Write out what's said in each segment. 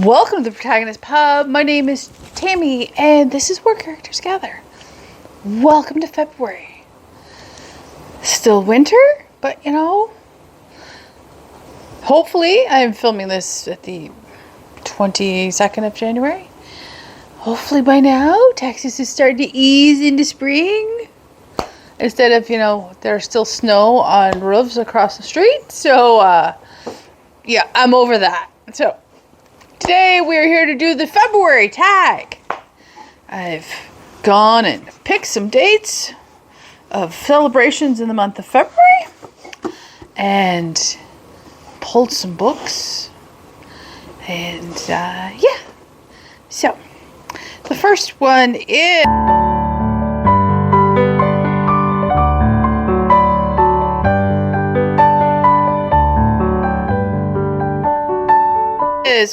Welcome to the Protagonist Pub. My name is Tammy, and this is where characters gather. Welcome to February. Still winter, but hopefully I'm filming this at the 22nd of January. Hopefully by now, Texas is starting to ease into spring. Instead of, there's still snow on roofs across the street. So, yeah, I'm over that. So, today we are here to do the February tag. I've gone and picked some dates of celebrations in the month of February and pulled some books. And, yeah. So, the first one is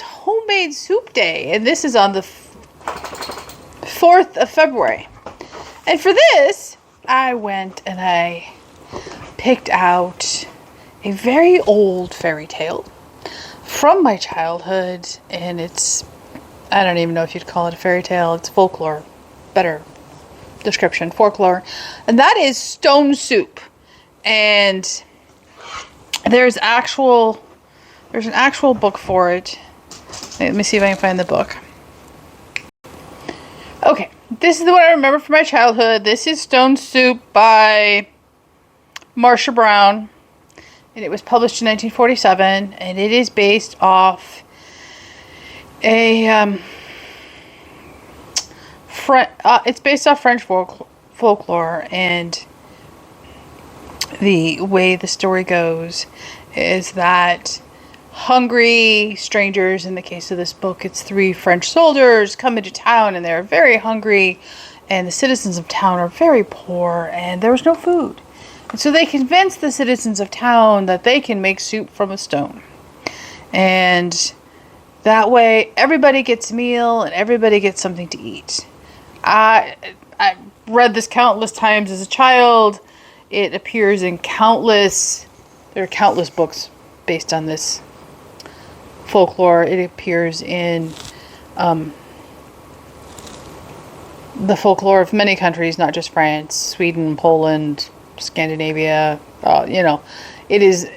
Homemade Soup Day, and this is on the 4th of February. And for this, I went and I picked out a very old fairy tale from my childhood, and I don't even know if you'd call it a fairy tale. It's folklore. Better description, folklore. And that is Stone Soup. And there's an actual book for it. Let me see if I can find the book. Okay, this is the one I remember from my childhood. This is Stone Soup by Marcia Brown, and it was published in 1947, and it is based off it's based off French folklore, and the way the story goes is that hungry strangers, in the case of this book, it's 3 French soldiers, come into town and they're very hungry, and the citizens of town are very poor and there was no food. And so they convince the citizens of town that they can make soup from a stone. And that way everybody gets a meal and everybody gets something to eat. I read this countless times as a child. It appears in there are countless books based on this folklore. It appears in the folklore of many countries, not just France, Sweden, Poland, Scandinavia. It is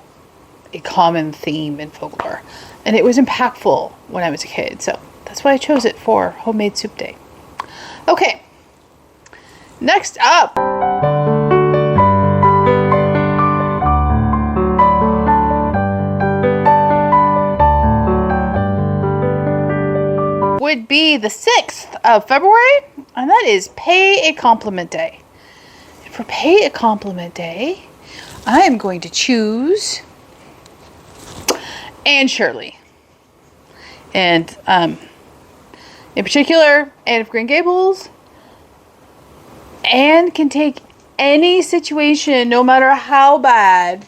a common theme in folklore. And it was impactful when I was a kid. So that's why I chose it for Homemade Soup Day. Okay. Next up would be the 6th of February, and that is Pay a Compliment Day. And for Pay a Compliment Day, I am going to choose Anne Shirley. And in particular, Anne of Green Gables. Anne can take any situation, no matter how bad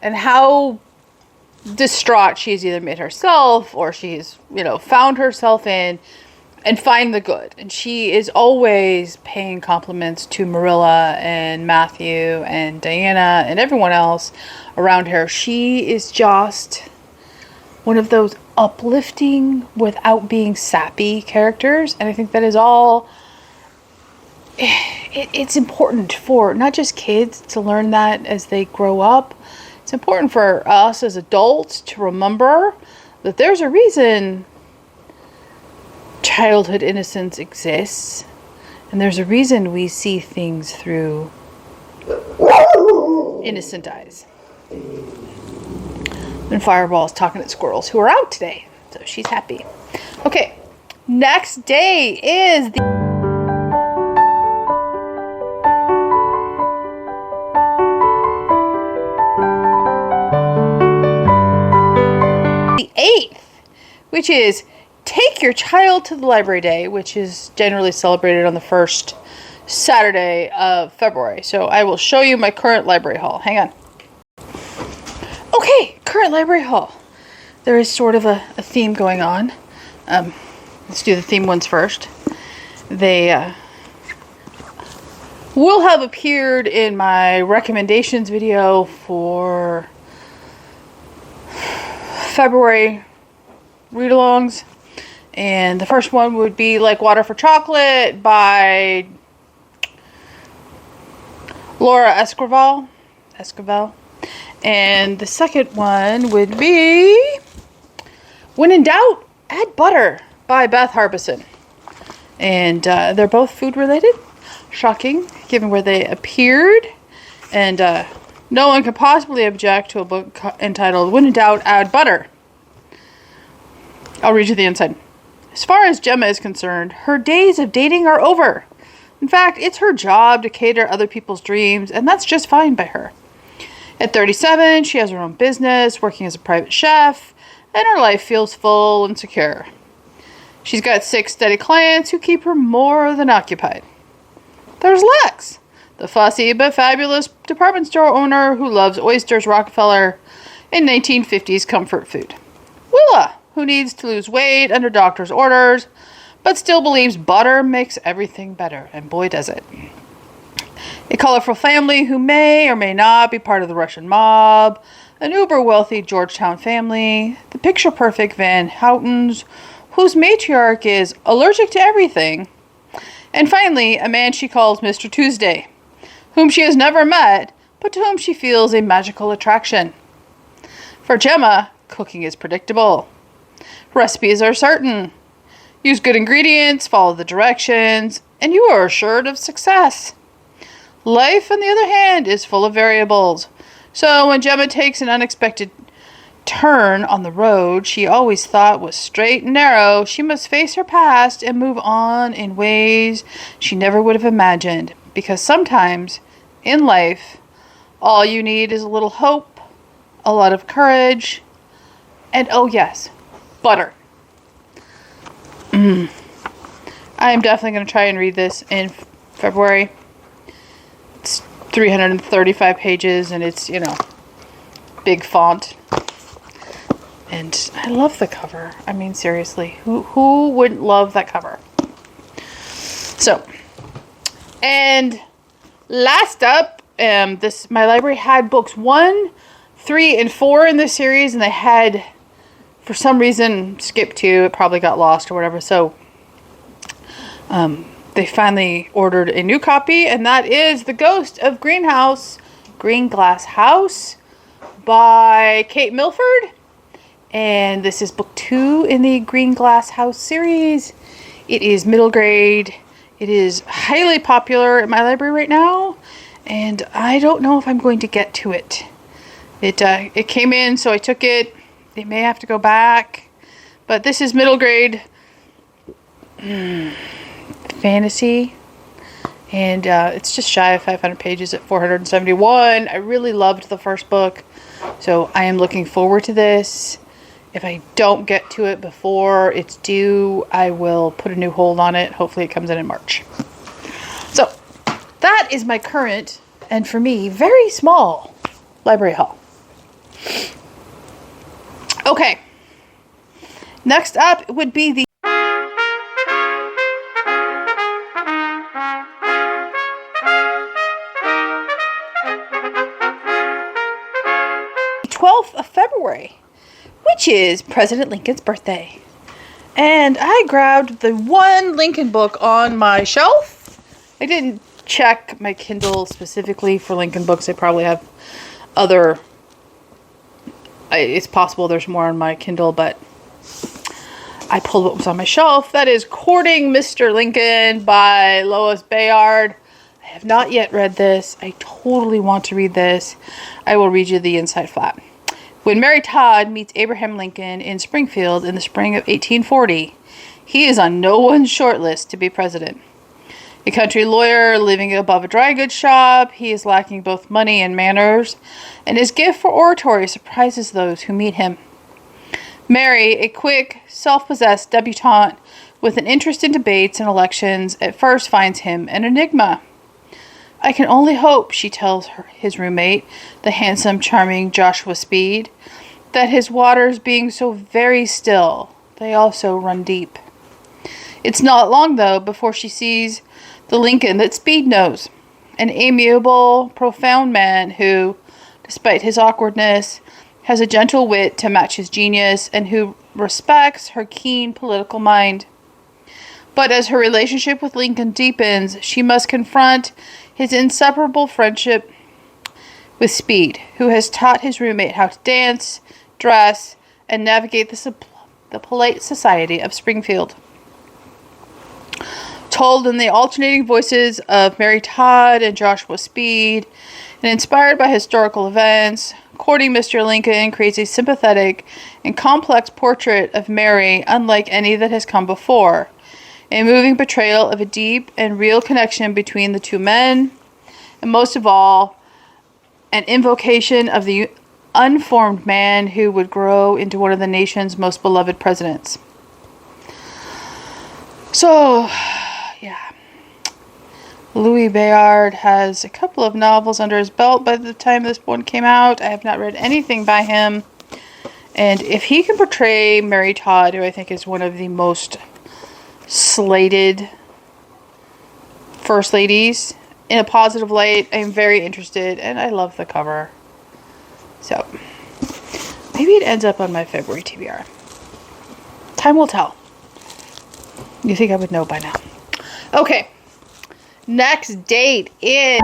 and how distraught she's either made herself or she's, found herself in, and find the good. And she is always paying compliments to Marilla and Matthew and Diana and everyone else around her. She is just one of those uplifting without being sappy characters. And I think that is all. It's important for not just kids to learn that as they grow up. It's important for us as adults to remember that there's a reason childhood innocence exists, and there's a reason we see things through innocent eyes. And Fireball's talking at squirrels who are out today, so she's happy. Okay, next day is the 8th, which is Take Your Child to the Library Day, which is generally celebrated on the first Saturday of February. So I will show you my current library haul. Hang on. Okay, current library haul. There is sort of a theme going on. Let's do the theme ones first. They will have appeared in my recommendations video for February read-alongs. And the first one would be Like Water for Chocolate by Laura Esquivel. And the second one would be When in Doubt, Add Butter by Beth Harbison. And they're both food related. Shocking, given where they appeared. And no one could possibly object to a book entitled When in Doubt, Add Butter. I'll read you the inside. As far as Gemma is concerned, her days of dating are over. In fact, it's her job to cater other people's dreams, and that's just fine by her. At 37, she has her own business, working as a private chef, and her life feels full and secure. She's got 6 steady clients who keep her more than occupied. There's Lex, the fussy but fabulous department store owner who loves oysters Rockefeller and 1950s comfort food. Willa, who needs to lose weight under doctor's orders, but still believes butter makes everything better, and boy does it. A colorful family who may or may not be part of the Russian mob, an uber-wealthy Georgetown family, the picture-perfect Van Houtens, whose matriarch is allergic to everything, and finally, a man she calls Mr. Tuesday, whom she has never met, but to whom she feels a magical attraction. For Gemma, cooking is predictable. Recipes are certain. Use good ingredients, follow the directions, and you are assured of success. Life, on the other hand, is full of variables. So when Gemma takes an unexpected turn on the road she always thought was straight and narrow, she must face her past and move on in ways she never would have imagined. Because sometimes, in life, all you need is a little hope, a lot of courage, and oh yes, butter. I am definitely going to try and read this in February. It's 335 pages and it's, big font. And I love the cover. I mean, seriously, who wouldn't love that cover? So, and last up, my library had books 1, 3, and 4 in this series, and they had, for some reason, skipped 2. It probably got lost or whatever. So, they finally ordered a new copy, and that is The Ghost of Green Glass House by Kate Milford. And this is book 2 in the Green Glass House series. It is middle grade. It is highly popular at my library right now, and I don't know if I'm going to get to it. It came in, so I took it. It may have to go back, but this is middle grade fantasy, and it's just shy of 500 pages at 471. I really loved the first book, so I am looking forward to this. If I don't get to it before it's due, I will put a new hold on it. Hopefully it comes in March. So that is my current, and for me, very small library haul. Okay. Next up would be the 12th of February, which is President Lincoln's birthday. And I grabbed the one Lincoln book on my shelf. I didn't check my Kindle specifically for Lincoln books. I probably have other... It's possible there's more on my Kindle, but I pulled what was on my shelf. That is Courting Mr. Lincoln by Lois Bayard. I have not yet read this. I totally want to read this. I will read you the inside flap. When Mary Todd meets Abraham Lincoln in Springfield in the spring of 1840, he is on no one's short list to be president. A country lawyer living above a dry goods shop, he is lacking both money and manners, and his gift for oratory surprises those who meet him. Mary, a quick, self-possessed debutante with an interest in debates and elections, at first finds him an enigma. I can only hope, she tells his roommate, the handsome, charming Joshua Speed, that his waters being so very still, they also run deep. It's not long, though, before she sees the Lincoln that Speed knows, an amiable, profound man who, despite his awkwardness, has a gentle wit to match his genius, and who respects her keen political mind. But as her relationship with Lincoln deepens, she must confront his inseparable friendship with Speed, who has taught his roommate how to dance, dress, and navigate the polite society of Springfield. Told in the alternating voices of Mary Todd and Joshua Speed, and inspired by historical events, Courting Mr. Lincoln creates a sympathetic and complex portrait of Mary unlike any that has come before. A moving portrayal of a deep and real connection between the two men, and most of all, an invocation of the unformed man who would grow into one of the nation's most beloved presidents. So, yeah. Louis Bayard has a couple of novels under his belt by the time this one came out. I have not read anything by him. And if he can portray Mary Todd, who I think is one of the most slated first ladies, in a positive light, I'm very interested, and I love the cover. So, maybe it ends up on my February TBR. Time will tell. You think I would know by now. Okay. Next date is...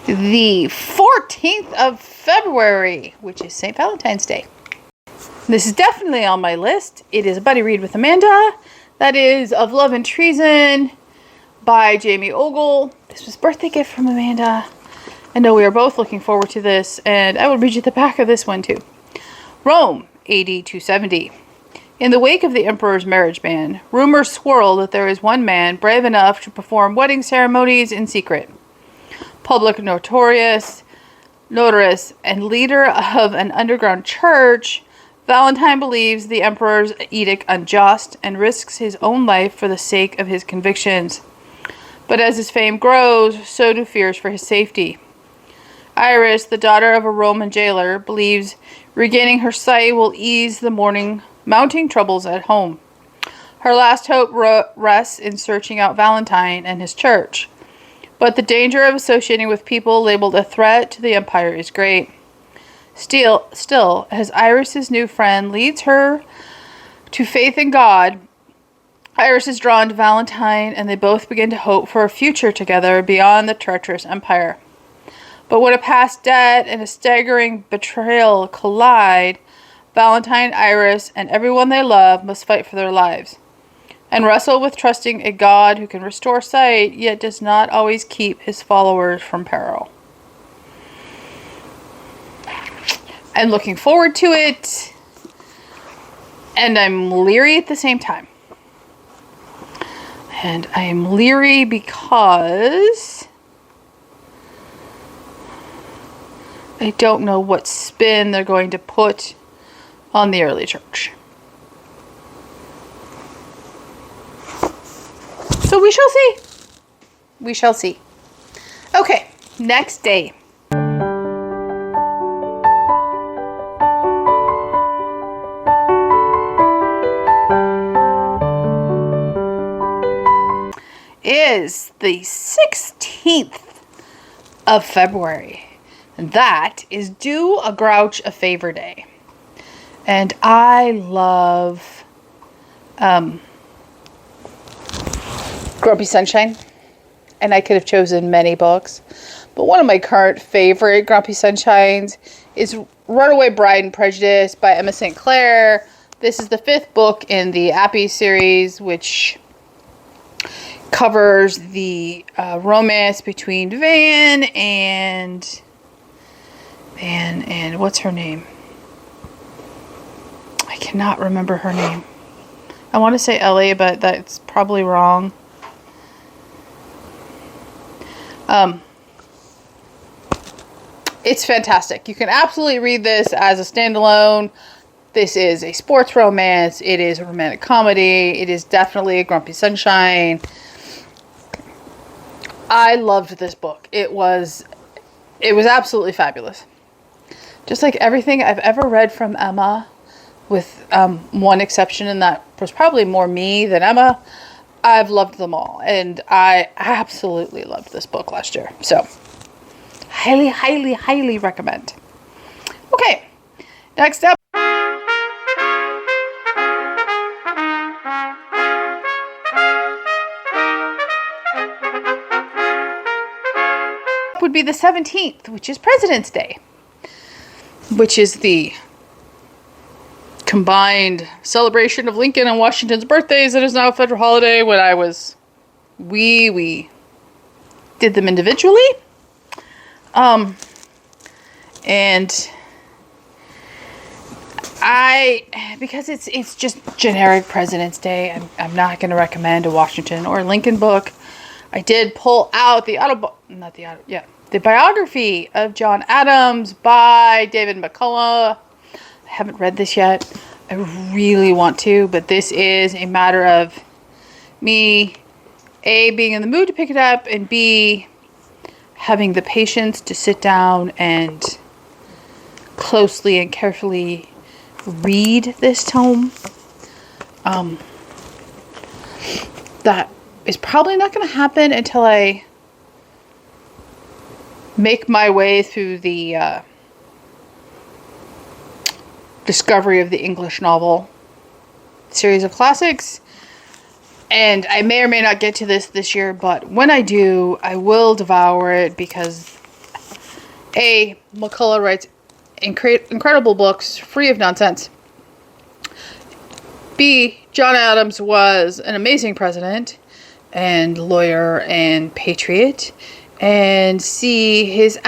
the 14th of February, which is St. Valentine's Day. This is definitely on my list. It is a buddy read with Amanda. That is Of Love and Treason by Jamie Ogle. This was a birthday gift from Amanda. I know we are both looking forward to this, and I will read you the back of this one too. Rome, AD 270. In the wake of the emperor's marriage ban, rumors swirl that there is one man brave enough to perform wedding ceremonies in secret. Public notorious, and leader of an underground church, Valentine believes the emperor's edict unjust and risks his own life for the sake of his convictions. But as his fame grows, so do fears for his safety. Iris, the daughter of a Roman jailer, believes regaining her sight will ease the mounting troubles at home. Her last hope rests in searching out Valentine and his church. But the danger of associating with people labeled a threat to the empire is great. Still, as Iris's new friend leads her to faith in God, Iris is drawn to Valentine, and they both begin to hope for a future together beyond the treacherous empire. But when a past debt and a staggering betrayal collide, Valentine, Iris, and everyone they love must fight for their lives, and wrestle with trusting a God who can restore sight, yet does not always keep his followers from peril. I'm looking forward to it, and I'm leery at the same time. And I am leery because I don't know what spin they're going to put on the early church. So we shall see. We shall see. Okay, next day. Is the 16th of February. And that is Do a Grouch a Favor Day. And I love Grumpy Sunshine. And I could have chosen many books. But one of my current favorite Grumpy Sunshines is Runaway Bride and Prejudice by Emma St. Clair. This is the 5th book in the Appy series, which covers the romance between Van and what's her name? I cannot remember her name. I want to say Ellie, but that's probably wrong. It's fantastic. You can absolutely read this as a standalone. This is a sports romance. It is a romantic comedy. It is definitely a Grumpy Sunshine. I loved this book. It was absolutely fabulous. Just like everything I've ever read from Emma, with one exception, and that was probably more me than Emma. I've loved them all, and I absolutely loved this book last year. So, highly, highly, highly recommend. Okay, next up would be the 17th, which is President's Day, which is the combined celebration of Lincoln and Washington's birthdays. It is now a federal holiday. When I was we did them individually. And because it's just generic President's Day, I'm not going to recommend a Washington or Lincoln book. I did pull out the biography of John Adams by David McCullough. I haven't read this yet. I really want to, but this is a matter of me, A, being in the mood to pick it up, and B, having the patience to sit down and closely and carefully read this tome. That is probably not going to happen until I make my way through the discovery of the English novel series of classics. And I may or may not get to this year, but when I do, I will devour it because A, McCullough writes incredible books free of nonsense. B, John Adams was an amazing president and lawyer and patriot. And C, his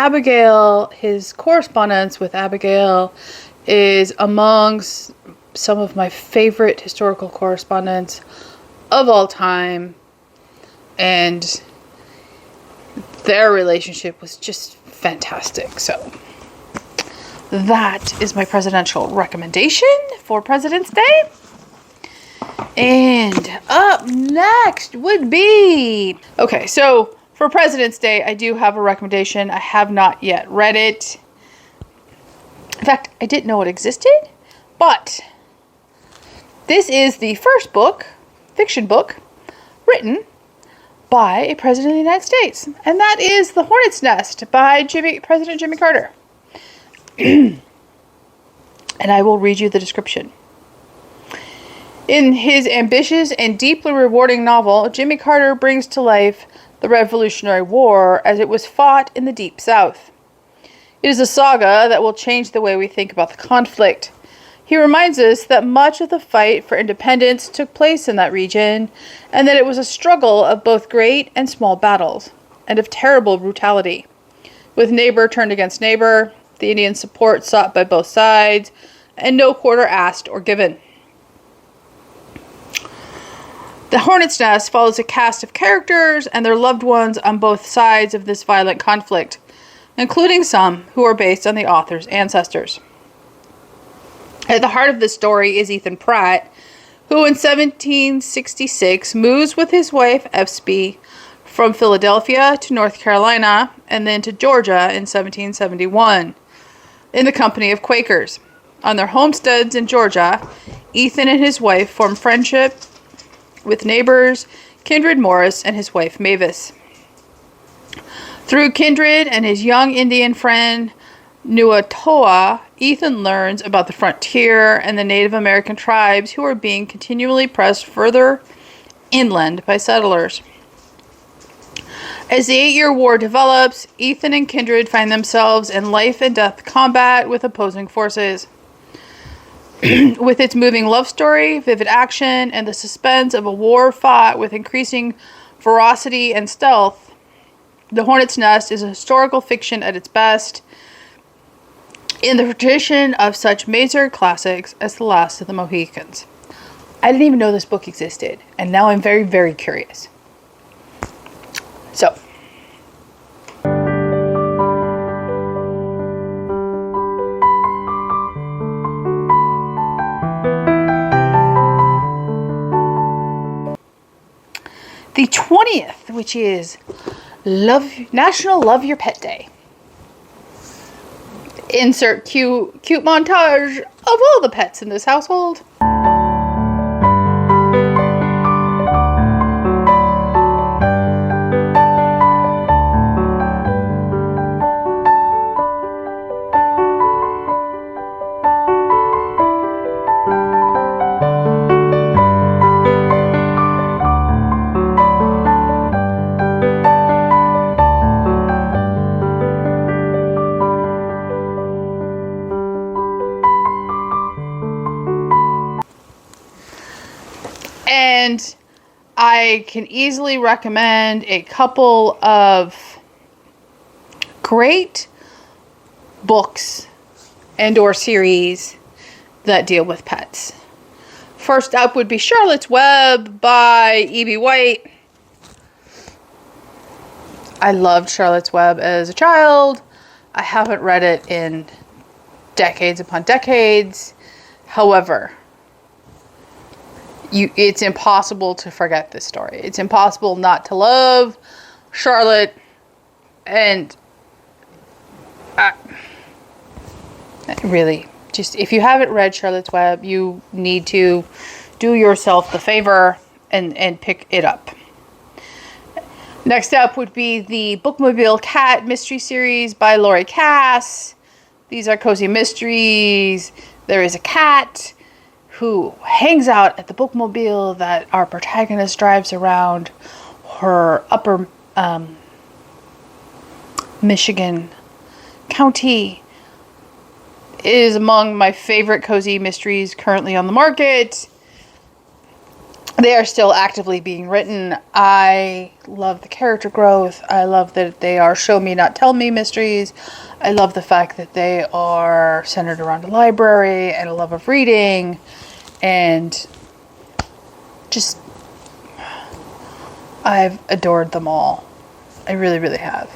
correspondence with Abigail is amongst some of my favorite historical correspondence of all time, and their relationship was just fantastic. So that is my presidential recommendation for President's Day. And up next would be, okay, so for President's Day, I do have a recommendation. I have not yet read it. In fact, I didn't know it existed, but this is the first book, fiction book, written by a president of the United States, and that is The Hornet's Nest by President Jimmy Carter. And I will read you the description. In his ambitious and deeply rewarding novel, Jimmy Carter brings to life the Revolutionary War as it was fought in the Deep South. It is a saga that will change the way we think about the conflict. He reminds us that much of the fight for independence took place in that region, and that it was a struggle of both great and small battles, and of terrible brutality, with neighbor turned against neighbor, the Indian support sought by both sides, and no quarter asked or given. The Hornet's Nest follows a cast of characters and their loved ones on both sides of this violent conflict, including some who are based on the author's ancestors. At the heart of this story is Ethan Pratt, who in 1766 moves with his wife Espy from Philadelphia to North Carolina and then to Georgia in 1771 in the company of Quakers. On their homesteads in Georgia, Ethan and his wife form friendship with neighbors Kindred Morris and his wife Mavis. Through Kindred and his young Indian friend Nuatoa, Ethan learns about the frontier and the Native American tribes who are being continually pressed further inland by settlers. As the 8-year war develops, Ethan and Kindred find themselves in life and death combat with opposing forces. With its moving love story, vivid action, and the suspense of a war fought with increasing ferocity and stealth, The Hornet's Nest is a historical fiction at its best, in the tradition of such major classics as The Last of the Mohicans. I didn't even know this book existed, and now I'm very, very curious. So, the 20th, which is National Love Your Pet Day. Insert cute montage of all the pets in this household. And I can easily recommend a couple of great books and or series that deal with pets. First up would be Charlotte's Web by E.B. White. I loved Charlotte's Web as a child. I haven't read it in decades upon decades. However, it's impossible to forget this story. It's impossible not to love Charlotte. And really, just if you haven't read Charlotte's Web, you need to do yourself the favor and pick it up. Next up would be the Bookmobile Cat Mystery Series by Lori Cass. These are cozy mysteries. There is a cat who hangs out at the bookmobile that our protagonist drives around her upper Michigan county. It is among my favorite cozy mysteries currently on the market. They are still actively being written. I love the character growth. I love that they are show me, not tell me mysteries. I love the fact that they are centered around a library and a love of reading. And just, I've adored them all. I really, really have.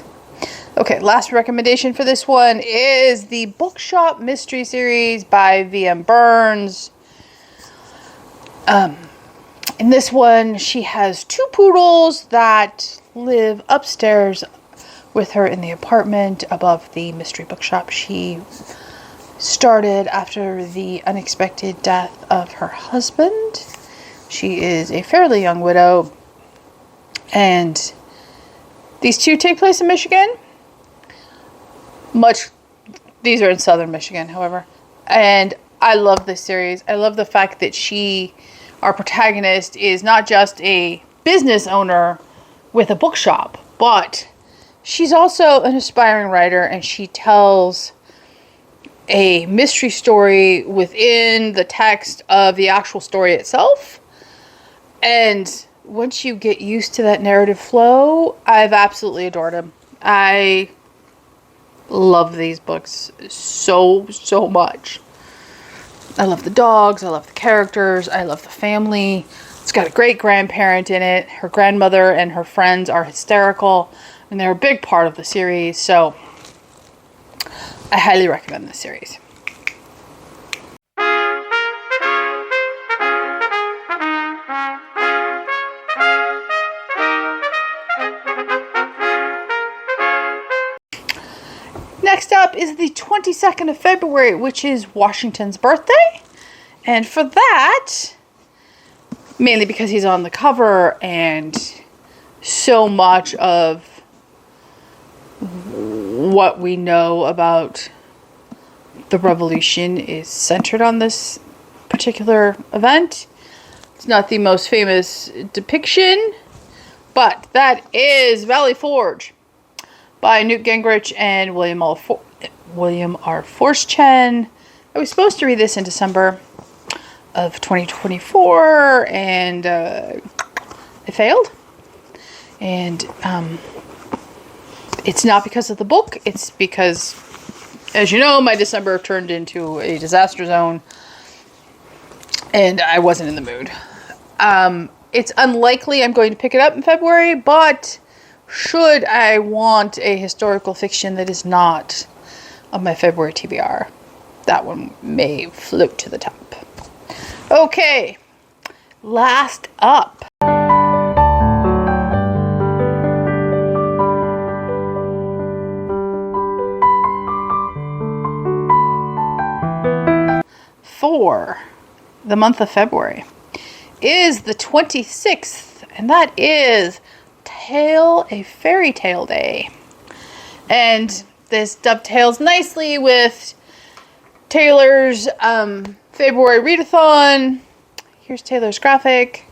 Okay, last recommendation for this one is the Bookshop Mystery Series by V.M. Burns. In this one, she has 2 poodles that live upstairs with her in the apartment above the mystery bookshop she started after the unexpected death of her husband. She is a fairly young widow, and these 2 take place in Michigan. These are in southern Michigan, however. And I love this series. I love the fact that our protagonist, is not just a business owner with a bookshop, but she's also an aspiring writer, and she tells a mystery story within the text of the actual story itself. And once you get used to that narrative flow, I've absolutely adored them. I love these books so much. I love the dogs, I love the characters, I love the family. It's got a great grandparent in it. Her grandmother and her friends are hysterical, and they're a big part of the series, so I highly recommend this series. Next up is the 22nd of February, which is Washington's birthday. And for that, mainly because he's on the cover and so much of what we know about the revolution is centered on this particular event. It's not the most famous depiction, but that is Valley Forge by Newt Gingrich and William R. Forstchen. I was supposed to read this in December of 2024, and I failed. And it's not because of the book. It's because, as you know, my December turned into a disaster zone, and I wasn't in the mood. It's unlikely I'm going to pick it up in February, but should I want a historical fiction that is not of my February TBR, that one may float to the top. Okay, last up. For the month of February is the 26th, and that is A Fairy Tale Day. And this dovetails nicely with Taylor's February readathon. Here's Taylor's graphic.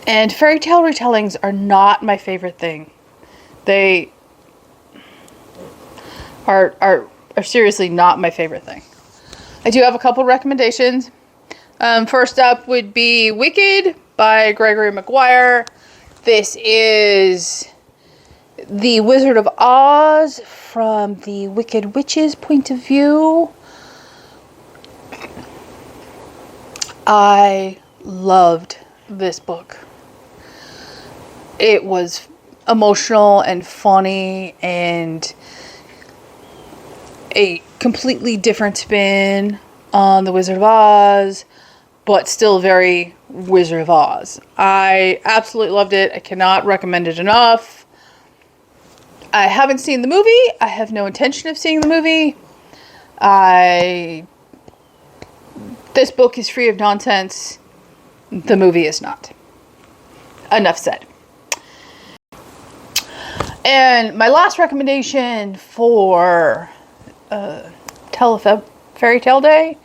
And fairy tale retellings are not my favorite thing. They are seriously not my favorite thing. I do have a couple recommendations. First up would be Wicked by Gregory Maguire. This is the Wizard of Oz from the Wicked Witch's point of view. I loved this book. It was emotional and funny and a completely different spin on the Wizard of Oz, but still very Wizard of Oz. I absolutely loved it. I cannot recommend it enough. I haven't seen the movie. I have no intention of seeing the movie. This book is free of nonsense. The movie is not. Enough said. And my last recommendation for Fairy Tale Day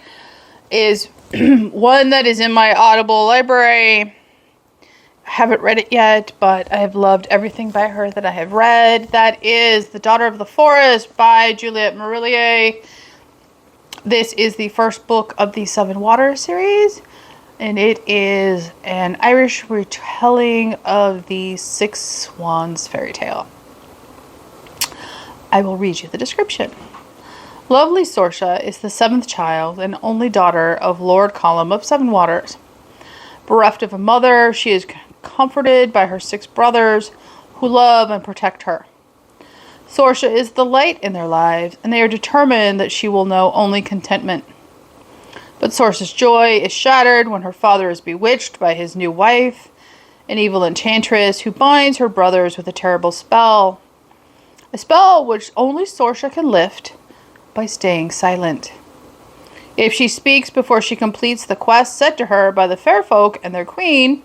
is one that is in my Audible library. I haven't read it yet, but I have loved everything by her that I have read. That is The Daughter of the Forest by Juliette Marillier. This is the first book of the Seven Waters series, and it is an Irish retelling of the Six Swans fairy tale. I will read you the description. Lovely Sorcia is the seventh child and only daughter of Lord Colum of Seven Waters. Bereft of a mother, she is comforted by her 6 brothers who love and protect her. Sorcia is the light in their lives, and they are determined that she will know only contentment. But Sorcia's joy is shattered when her father is bewitched by his new wife, an evil enchantress who binds her brothers with a terrible spell. A spell which only Sorcia can lift by staying silent. If she speaks before she completes the quest set to her by the fair folk and their queen,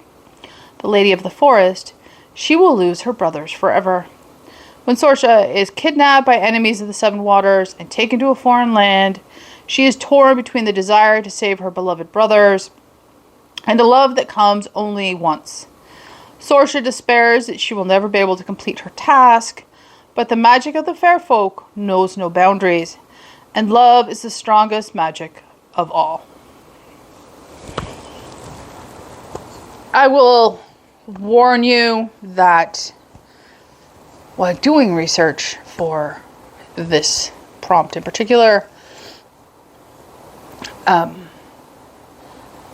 the Lady of the Forest, she will lose her brothers forever. When Sorcia is kidnapped by enemies of the Seven Waters and taken to a foreign land, she is torn between the desire to save her beloved brothers and a love that comes only once. Sorcia despairs that she will never be able to complete her task, but the magic of the fair folk knows no boundaries, and love is the strongest magic of all. I will warn you that while doing research for this prompt in particular,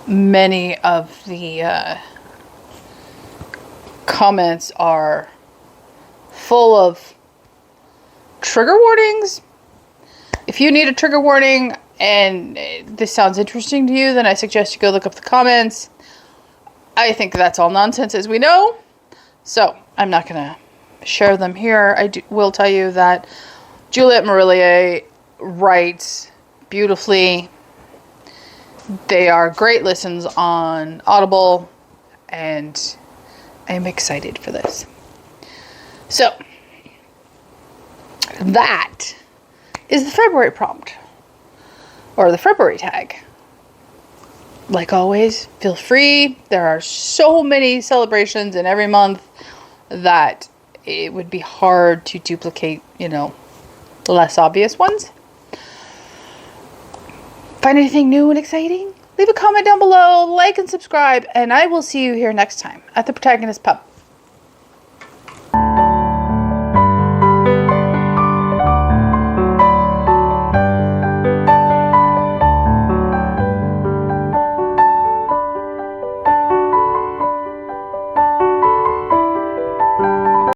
many of the comments are full of trigger warnings. If you need a trigger warning and this sounds interesting to you, then I suggest you go look up the comments. I think that's all nonsense, as we know, so I'm not going to share them here. Will tell you that Juliette Marillier writes beautifully. They are great listens on Audible, and I'm excited for this. So, that is the February prompt, or the February tag. Like always, feel free. There are so many celebrations in every month that it would be hard to duplicate, the less obvious ones. Find anything new and exciting? Leave a comment down below, like and subscribe, and I will see you here next time at the Protagonist Pub.